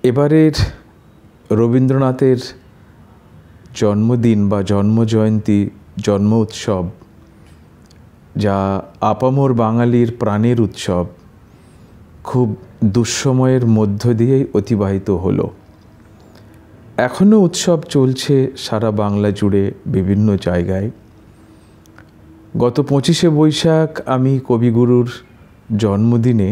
এবারের রবীন্দ্রনাথের জন্মদিন বা জন্মজয়ন্তী জন্ম উৎসব, যা আপামর বাঙালির প্রাণের উৎসব, খুব দুঃসময়ের মধ্য দিয়েই অতিবাহিত হলো। এখনও উৎসব চলছে সারা বাংলা জুড়ে বিভিন্ন জায়গায়। গত 25শে বৈশাখ আমি কবিগুরুর জন্মদিনে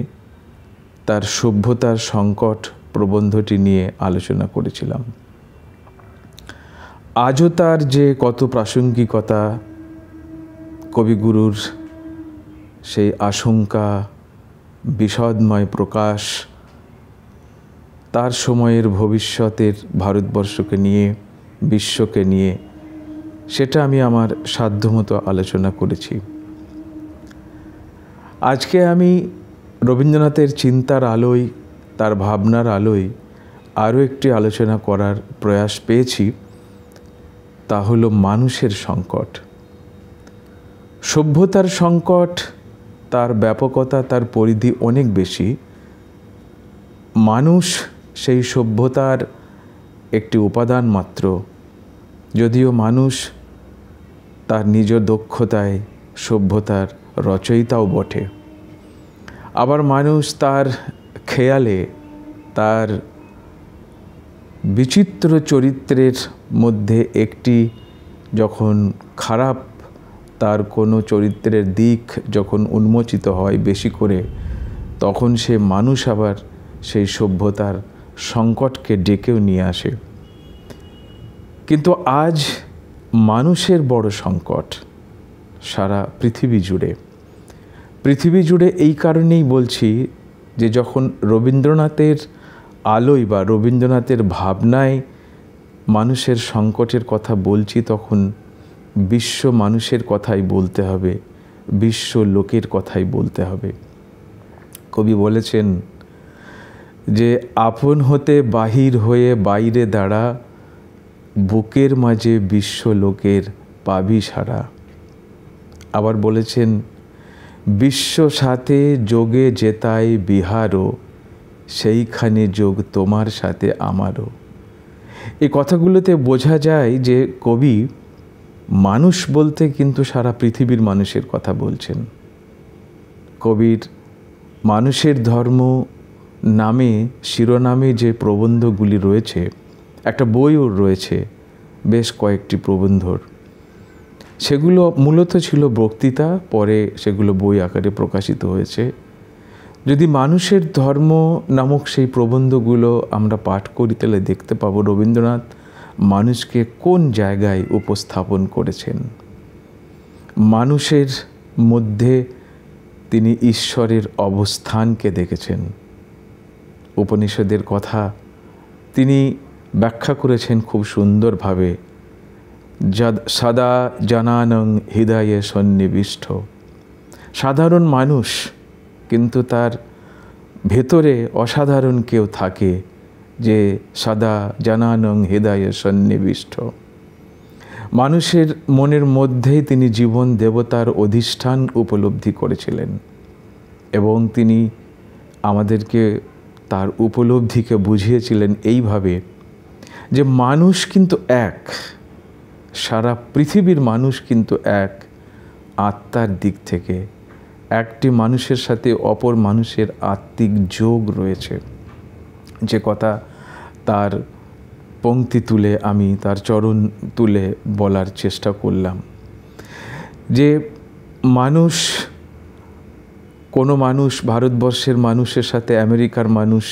তার সভ্যতার সংকট প্রবন্ধটি নিয়ে আলোচনা করেছিলাম। আজও তার যে কত প্রাসঙ্গিকতা, কবিগুরুর সেই আশঙ্কা, বিষাদময় প্রকাশ, তার সময়ের ভবিষ্যতের ভারতবর্ষকে নিয়ে, বিশ্বকে নিয়ে, সেটা আমি আমার সাধ্যমতো আলোচনা করেছি। আজকে আমি রবীন্দ্রনাথের চিন্তার আলোয়, তার ভাবনার আলোয় আরও একটি আলোচনা করার প্রয়াস পেয়েছি, তা হলো মানুষের সংকট। সভ্যতার সংকট, তার ব্যাপকতা, তার পরিধি অনেক বেশি। মানুষ সেই সভ্যতার একটি উপাদান মাত্র, যদিও মানুষ তার নিজ দক্ষতায় সভ্যতার রচয়িতাও বটে। আবার মানুষ তার খেয়ালে, তার বিচিত্র চরিত্রের মধ্যে একটি যখন খারাপ, তার কোনো চরিত্রের দিক যখন উন্মোচিত হয় বেশি করে, তখন সে মানুষ আবার সেই সভ্যতার সংকটকে ডেকেও নিয়ে আসে। কিন্তু আজ মানুষের বড় সংকট সারা পৃথিবী জুড়ে। পৃথিবী জুড়ে এই কারণেই বলছি যে যখন রবীন্দ্রনাথের আলোয় বা রবীন্দ্রনাথের ভাবনায় মানুষের সংকটের কথা বলছি, তখন বিশ্ব মানুষের কথাই বলতে হবে, বিশ্ব লোকের কথাই বলতে হবে। কবি বলেছেন যে আপন হতে বাহির হয়ে বাইরে দাঁড়া, বুকের মাঝে বিশ্ব লোকের পাবি সারা। আবার বলেছেন বিশ্ব সাথে যোগে যেতায় বিহারও, সেইখানে যোগ তোমার সাথে আমারও। এই কথাগুলোতে বোঝা যায় যে কবি মানুষ বলতে কিন্তু সারা পৃথিবীর মানুষের কথা বলছেন। কবির মানুষের ধর্ম নামে শিরোনামে যে প্রবন্ধগুলি রয়েছে, একটা বইও রয়েছে বেশ কয়েকটি প্রবন্ধর, সেগুলো মূলত ছিল বক্তৃতা, পরে সেগুলো বই আকারে প্রকাশিত হয়েছে। যদি মানুষের ধর্ম নামক সেই প্রবন্ধগুলো আমরা পাঠ করি, তাহলে দেখতে পাবো রবীন্দ্রনাথ মানুষকে কোন জায়গায় উপস্থাপন করেছেন। মানুষের মধ্যে তিনি ঈশ্বরের অবস্থানকে দেখেছেন। উপনিষদের কথা তিনি ব্যাখ্যা করেছেন খুব সুন্দরভাবে। সদা জানানং হৃদয়ে সন্নিবিষ্ট। সাধারণ মানুষ, কিন্তু তার ভেতরে অসাধারণ কেউ থাকে, যে সদা জানানং হৃদয়ে সন্নিবিষ্ট। মানুষের মনের মধ্যেই তিনি জীবন দেবতার অধিষ্ঠান উপলব্ধি করেছিলেন, এবং তিনি আমাদেরকে তার উপলব্ধিকে বুঝিয়েছিলেন এইভাবে যে মানুষ কিন্তু এক, সারা পৃথিবীর মানুষ কিন্তু এক আত্মার দিক থেকে। একটি মানুষের সাথে অপর মানুষের আত্মিক যোগ রয়েছে, যে কথা তার পংক্তি তুলে আমি তার চরণ তুলে বলার চেষ্টা করলাম। যে মানুষ, কোনো মানুষ ভারতবর্ষের মানুষের সাথে আমেরিকার মানুষ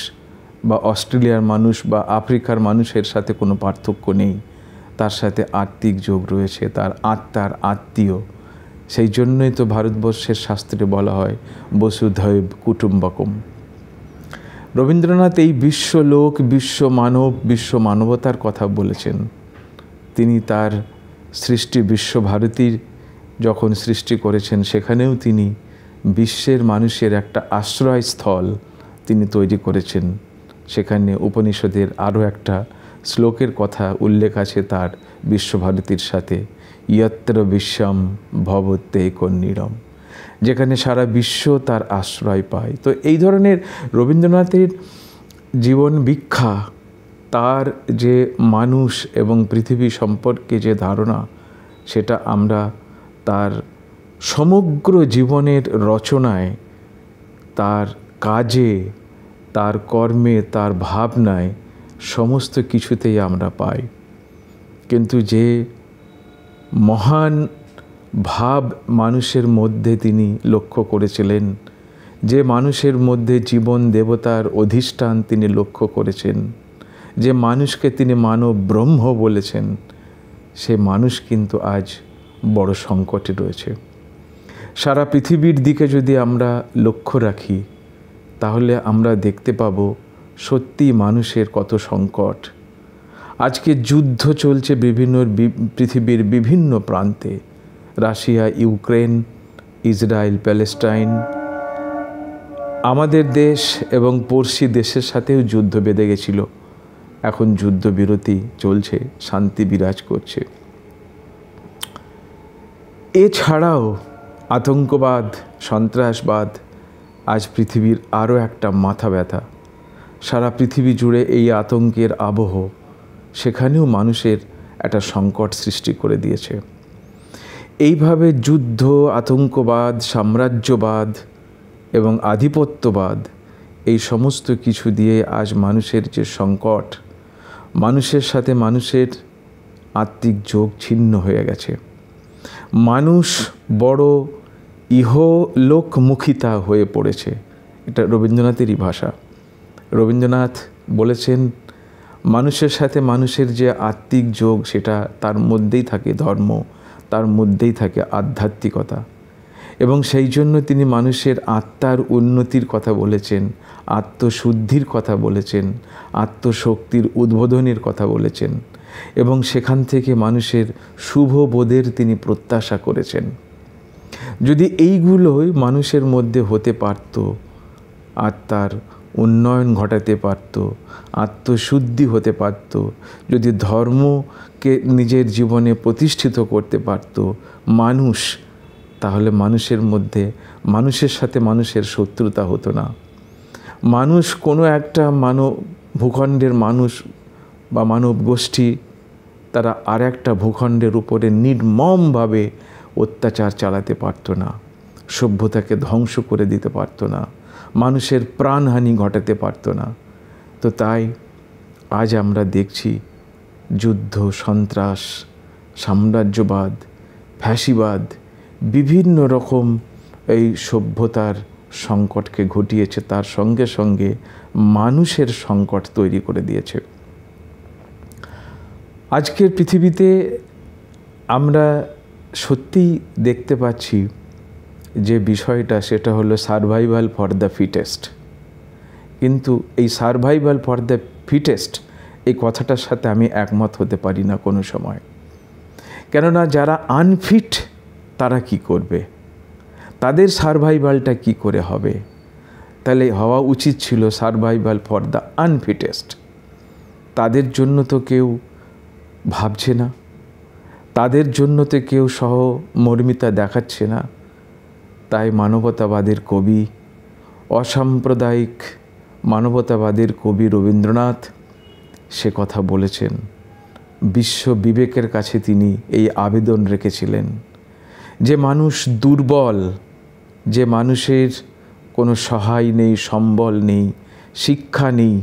বা অস্ট্রেলিয়ার মানুষ বা আফ্রিকার মানুষের সাথে কোনো পার্থক্য নেই, তার সাথে আত্মিক যোগ রয়েছে, তার আত্মার আত্মীয়। সেই জন্যই তো ভারতবর্ষের শাস্ত্রে বলা হয় বসুধৈব কুটুম্বকম। রবীন্দ্রনাথ এই বিশ্বলোক, বিশ্ব মানব, বিশ্ব মানবতার কথা বলেছেন। তিনি তার সৃষ্টি বিশ্বভারতীর যখন সৃষ্টি করেছেন, সেখানেও তিনি বিশ্বের মানুষের একটা আশ্রয়স্থল তিনি তৈরি করেছেন। সেখানে উপনিষদের আরও একটা শ্লোকের কথা উল্লেখ আছে তার বিশ্বভারতীর সাথে, ইয়ত্র বিশ্বম ভবত্যেকনিরম, যেখানে সারা বিশ্ব তার আশ্রয় পায়। তো এই ধরনের রবীন্দ্রনাথের জীবন ভিক্ষা, তার যে মানুষ এবং পৃথিবী সম্পর্কে যে ধারণা, সেটা আমরা তার সমগ্র জীবনের রচনায়, তার কাজে, তার কর্মে, তার ভাবনায়, সমস্ত কিছুতেই আমরা পাই। কিন্তু যে মহান ভাব মানুষের মধ্যে তিনি লক্ষ্য করেছিলেন, যে মানুষের মধ্যে জীবন দেবতার অধিষ্ঠান তিনি লক্ষ্য করেছেন, যে মানুষকে তিনি মানব ব্রহ্ম বলেছেন, সে মানুষ কিন্তু আজ বড় সংকটে রয়েছে। সারা পৃথিবীর দিকে যদি আমরা লক্ষ্য রাখি, তাহলে আমরা দেখতে পাব সত্যি মানুষের কত সংকট। আজকে যুদ্ধ চলছে পৃথিবীর বিভিন্ন প্রান্তে, রাশিয়া, ইউক্রেন, ইসরায়েল, প্যালেস্টাইন। আমাদের দেশ এবং পড়শি দেশের সাথেও যুদ্ধ বেঁধে গেছিল। এখন যুদ্ধবিরতি চলছে, শান্তি বিরাজ করছে। এছাড়াও আতঙ্কবাদ, সন্ত্রাসবাদ আজ পৃথিবীর আরও একটা মাথা ব্যথা। সারা পৃথিবী জুড়ে এই আতঙ্কের আবহ, সেখানেও মানুষের একটা সংকট সৃষ্টি করে দিয়েছে। এইভাবে যুদ্ধ, আতঙ্কবাদ, সাম্রাজ্যবাদ এবং আধিপত্যবাদ, এই সমস্ত কিছু দিয়ে আজ মানুষের যে সংকট, মানুষের সাথে মানুষের আত্মিক যোগ ছিন্ন হয়ে গেছে। মানুষ বড় ইহলোকমুখিতা হয়ে পড়েছে। এটা রবীন্দ্রনাথেরই ভাষা। রবীন্দ্রনাথ বলেছেন, মানুষের সাথে মানুষের যে আত্মিক যোগ, সেটা তার মধ্যেই থাকে ধর্ম, তার মধ্যেই থাকে আধ্যাত্মিকতা। এবং সেই জন্য তিনি মানুষের আত্মার উন্নতির কথা বলেছেন, আত্মশুদ্ধির কথা বলেছেন, আত্মশক্তির উদ্বোধনের কথা বলেছেন, এবং সেখান থেকে মানুষের শুভ বোধের তিনি প্রত্যাশা করেছেন। যদি এইগুলোই মানুষের মধ্যে হতে পারত, আত্মার উন্নয়ন ঘটাতে পারত, আত্মশুদ্ধি হতে পারত, যদি ধর্মকে নিজের জীবনে প্রতিষ্ঠিত করতে পারত মানুষ, তাহলে মানুষের মধ্যে, মানুষের সাথে মানুষের শত্রুতা হতো না। মানুষ কোনো একটা ভূখণ্ডের মানুষ বা মানব গোষ্ঠী, তারা আর একটা ভূখণ্ডের উপরে নির্মমভাবে অত্যাচার চালাতে পারত না, সভ্যতাকে ধ্বংস করে দিতে পারত না, মানুষের প্রাণহানি ঘটাতে পারত না। তো তাই আজ আমরা দেখছি যুদ্ধ, সন্ত্রাস, সাম্রাজ্যবাদ, ফ্যাসিবাদ বিভিন্ন রকম এই সভ্যতার সংকটকে ঘটিয়েছে, তার সঙ্গে সঙ্গে মানুষের সংকট তৈরি করে দিয়েছে। আজকের পৃথিবীতে আমরা সত্যিই দেখতে পাচ্ছি যে বিষয়টা, সেটা হলো সারভাইভাল ফর দ্য ফিটেস্ট। কিন্তু এই সারভাইভাল ফর দ্য ফিটেস্ট, এই কথাটার সাথে আমি একমত হতে পারি না কোনো সময়। কেননা যারা আনফিট, তারা কি করবে? তাদের সারভাইভালটা কি করে হবে? তাহলে হওয়া উচিত ছিল সারভাইভাল ফর দ্য আনফিটেস্ট। তাদের জন্য তো কেউ ভাবছে না, তাদের জন্য তো কেউ সহমর্মিতা দেখাচ্ছে না। তাই মানবতাবাদের কবি, অসাম্প্রদায়িক মানবতাবাদের কবি রবীন্দ্রনাথ সে কথা বলেছেন। বিশ্ব বিবেকের কাছে তিনি এই আবেদন রেখেছিলেন যে মানুষ দুর্বল, যে মানুষের কোনো সহায় নেই, সম্বল নেই, শিক্ষা নেই,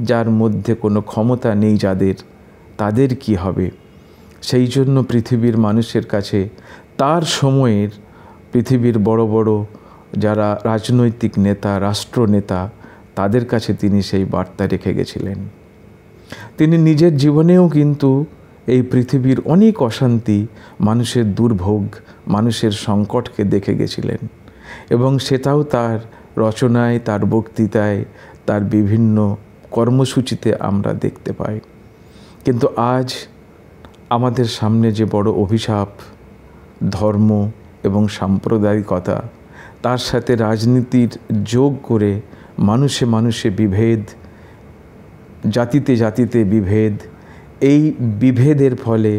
যার মধ্যে কোনো ক্ষমতা নেই, তাদের কি হবে? সেই জন্য পৃথিবীর মানুষের কাছে, তার সময়ের পৃথিবীর বড় বড় যারা রাজনৈতিক নেতা, রাষ্ট্রনেতা, তাদের কাছে তিনি সেই বার্তা রেখে গেছিলেন। তিনি নিজের জীবনেও কিন্তু এই পৃথিবীর অনেক অশান্তি, মানুষের দুর্ভোগ, মানুষের সংকটকে দেখে গেছিলেন, এবং সেটাও তার রচনায়, তার বক্তৃতায়, তার বিভিন্ন কর্মসূচিতে আমরা দেখতে পাই। কিন্তু আজ আমাদের সামনে যে বড় অভিশাপ, ধর্ম এবং সাম্প্রদায়িকতা, তার সাথে রাজনীতির যোগ করে মানুষে মানুষে বিভেদ, জাতিতে জাতিতে বিভেদ, এই বিভেদের ফলে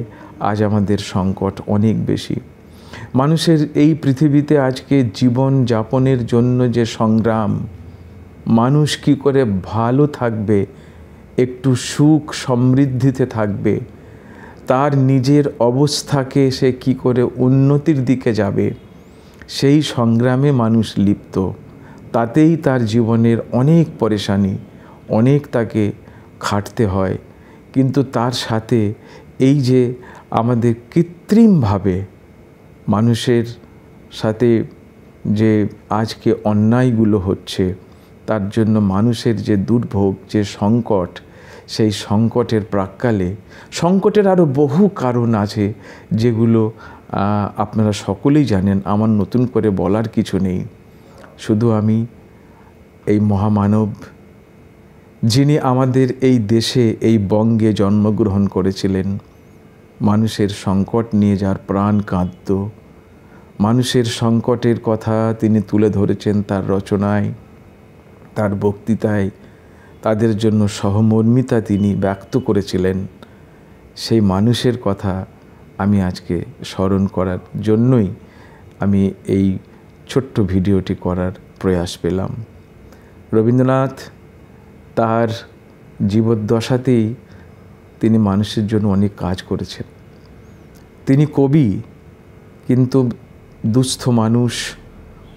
আজ আমাদের সংকট অনেক বেশি। মানুষের এই পৃথিবীতে আজকে জীবন যাপনের জন্য যে সংগ্রাম, মানুষ কি করে ভালো থাকবে, একটু সুখ সমৃদ্ধিতে থাকবে, তার নিজের অবস্থাকে সে কি করে উন্নতির দিকে যাবে, সেই সংগ্রামে মানুষ লিপ্ত। তাতেই তার জীবনের অনেক পরেশানি, অনেক তাকে খাটতে হয়। কিন্তু তার সাথে এই যে আমাদের কৃত্রিমভাবে মানুষের সাথে যে আজকে অন্যায়গুলো হচ্ছে, তার জন্য মানুষের যে দুর্ভোগ, যে সংকট, সেই সংকটের প্রাক্কালে সংকটের আরও বহু কারণ আছে যেগুলো আপনারা সকলেই জানেন, আমার নতুন করে বলার কিছু নেই। শুধু আমি এই মহামানব, যিনি আমাদের এই দেশে, এই বঙ্গে জন্মগ্রহণ করেছিলেন, মানুষের সংকট নিয়ে যার প্রাণ কাঁদত, মানুষের সংকটের কথা তিনি তুলে ধরেছেন তার রচনায়, তার বক্তৃতায়, তাদের জন্য সহমর্মিতা তিনি ব্যক্ত করেছিলেন। সেই মানুষের কথা আমি আজকে স্মরণ করার জন্যই আমি এই ছোট্ট ভিডিওটি করার প্রয়াস পেলাম। রবীন্দ্রনাথ তার জীবদ্দশাতেই তিনি মানুষের জন্য অনেক কাজ করেছেন। তিনি কবি, কিন্তু দুস্থ মানুষ,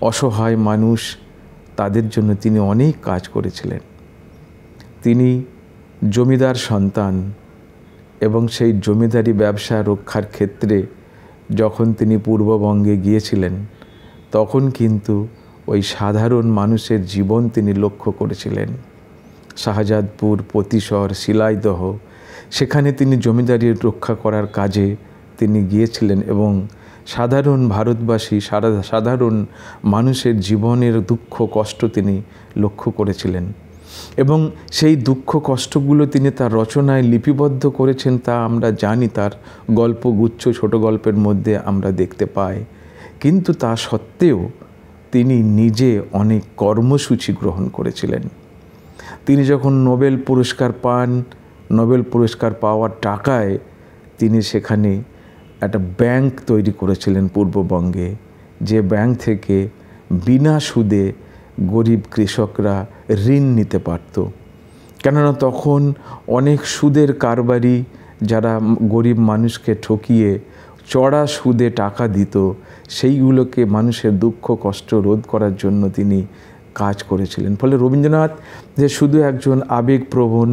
অসহায় মানুষ, তাদের জন্য তিনি অনেক কাজ করেছিলেন। তিনি জমিদার সন্তান এবং সেই জমিদারি ব্যবসা রক্ষার ক্ষেত্রে যখন তিনি পূর্ববঙ্গে গিয়েছিলেন, তখন কিন্তু ওই সাধারণ মানুষের জীবন তিনি লক্ষ্য করেছিলেন। শাহজাদপুর, পতিশর, শিলাইদহ, সেখানে তিনি জমিদারি রক্ষা করার কাজে তিনি গিয়েছিলেন এবং সাধারণ ভারতবাসী, সাধারণ মানুষের জীবনের দুঃখ কষ্ট তিনি লক্ষ্য করেছিলেন এবং সেই দুঃখ কষ্টগুলো তিনি তার রচনায় লিপিবদ্ধ করেছেন। তা আমরা জানি, তার গল্পগুচ্ছ, ছোট গল্পের মধ্যে আমরা দেখতে পাই। কিন্তু তা সত্ত্বেও তিনি নিজে অনেক কর্মসূচি গ্রহণ করেছিলেন। তিনি যখন নোবেল পুরস্কার পান, নোবেল পুরস্কার পাওয়ার টাকায় তিনি সেখানে একটা ব্যাংক তৈরি করেছিলেন পূর্ববঙ্গে, যে ব্যাংক থেকে বিনা সুদে গরিব কৃষকরা ঋণ নিতে পারত। কেননা তখন অনেক সুদের কারবারি যারা গরিব মানুষকে ঠকিয়ে চড়া সুদে টাকা দিত, সেইগুলোকে মানুষের দুঃখ কষ্ট রোধ করার জন্য তিনি কাজ করেছিলেন। ফলে রবীন্দ্রনাথ যে শুধু একজন আবেগপ্রবণ,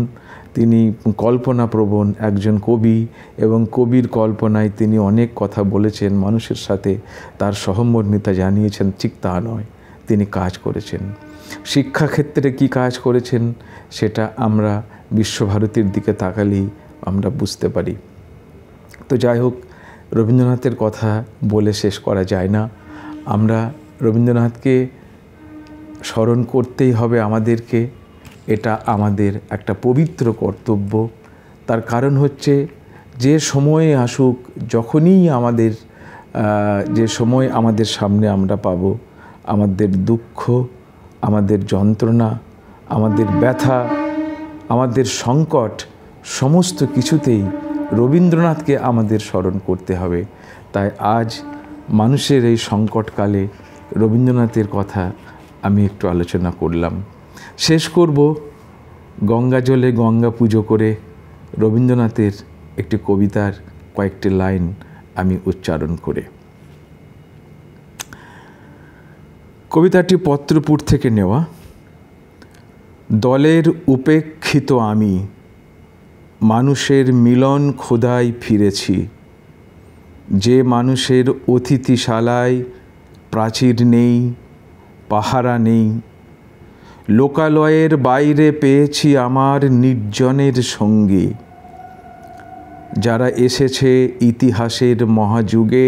তিনি কল্পনাপ্রবণ একজন কবি এবং কবির কল্পনায় তিনি অনেক কথা বলেছেন, মানুষের সাথে তার সহমর্মিতা জানিয়েছেন, ঠিক তা নয়, তিনি কাজ করেছেন। শিক্ষাক্ষেত্রে কি কাজ করেছেন সেটা আমরা বিশ্বভারতীর দিকে তাকালেই আমরা বুঝতে পারি। তো যাই হোক, রবীন্দ্রনাথের কথা বলে শেষ করা যায় না। আমরা রবীন্দ্রনাথকে স্মরণ করতেই হবে আমাদেরকে, এটা আমাদের একটা পবিত্র কর্তব্য। তার কারণ হচ্ছে, যে সময়ে আসুক, যখনই যে সময় আমাদের সামনে আমরা পাব, আমাদের দুঃখ, আমাদের যন্ত্রণা, আমাদের ব্যথা, আমাদের সংকট, সমস্ত কিছুতেই রবীন্দ্রনাথকে আমাদের স্মরণ করতে হবে। তাই আজ মানুষের এই সংকটকালে রবীন্দ্রনাথের কথা আমি একটু আলোচনা করলাম। শেষ করব গঙ্গা জলে গঙ্গা পুজো করে রবীন্দ্রনাথের একটি কবিতার কয়েকটি লাইন আমি উচ্চারণ করে। কবিতাটি পত্রপুর থেকে নেওয়া। দলের উপেক্ষিত আমি মানুষের মিলন খোদায় ফিরেছি, যে মানুষের অতিথিশালায় প্রাচীর নেই, পাহারা নেই, লোকালয়ের বাইরে পেয়েছি আমার নির্জনের সঙ্গী, যারা এসেছে ইতিহাসের মহাযুগে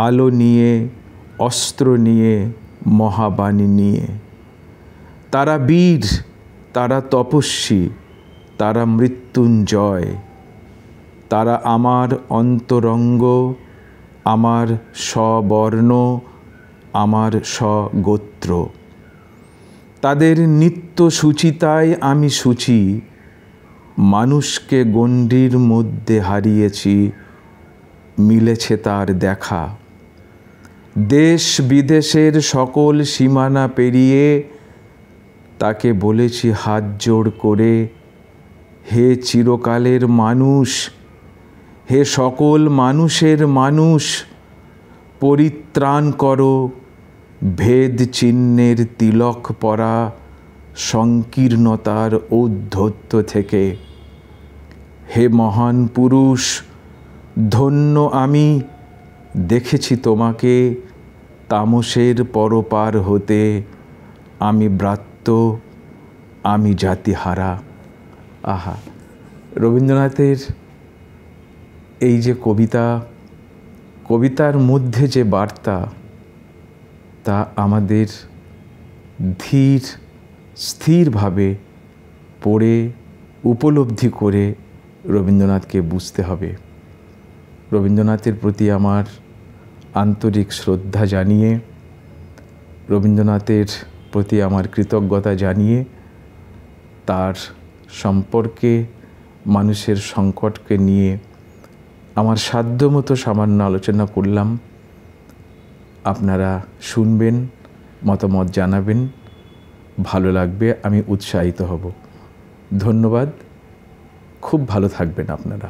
আলো নিয়ে, অস্ত্র নিয়ে, মহাবাণী নিয়ে। তারা বীর, তারা তপস্বী, তারা মৃত্যুঞ্জয়, তারা আমার অন্তরঙ্গ, আমার স্ববর্ণ, আমার স্বগোত্র। তাদের নিত্য সূচিতায় আমি সূচি, মানুষকে গণ্ডির মধ্যে হারিয়েছি, মিলেছে তার দেখা। দেশ বিদেশের সকল সীমানা পেরিয়ে তাকে বলেছি হাত জোড় করে, হে চিরকালের মানুষ, হে সকল মানুষের মানুষ, পরিত্রাণ করো ভেদ চিহ্নের তিলক পরা সংকীর্ণতার ঔদ্ধত্য থেকে। হে মহান পুরুষ, ধন্য আমি দেখেছি তোমাকে তামসের পরপার হতে, আমি ব্রাত্য, আমি জাতিহারা। আহা, রবীন্দ্রনাথের এই যে কবিতার মধ্যে যে বার্তা, তা আমাদের ধীর স্থিরভাবে পড়ে উপলব্ধি করে রবীন্দ্রনাথকে বুঝতে হবে। রবীন্দ্রনাথের প্রতি আমার আন্তরিক শ্রদ্ধা জানিয়ে, রবীন্দ্রনাথের প্রতি আমার কৃতজ্ঞতা জানিয়ে, তার সম্পর্কে মানুষের সংকটকে নিয়ে আমার সাধ্যমতো সামান্য আলোচনা করলাম। আপনারা শুনবেন, মতামত জানাবেন, ভালো লাগবে, আমি উৎসাহিত হব। ধন্যবাদ, খুব ভালো থাকবেন আপনারা।